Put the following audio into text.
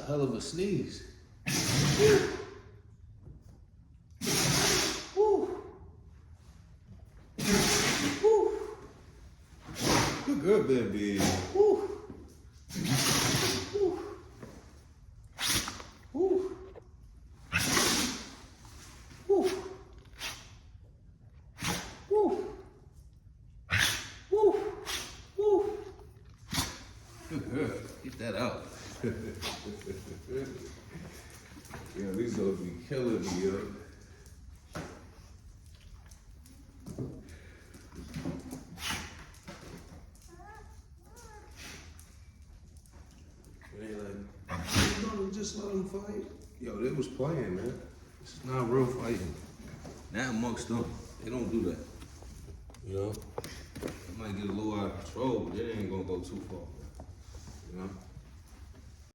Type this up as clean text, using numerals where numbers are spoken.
hell of a sneeze. Good girl, baby. Woo. Woo. Woo. Woo. Woo. Woo. Woo. Good girl. Get that out. Yeah, these dogs be killing me, yo. Just let them fight. Yo, they was playing, man. This is not real fighting. Not amongst them. They don't do that. You know? It might get a little out of control, but it ain't gonna go too far. You know?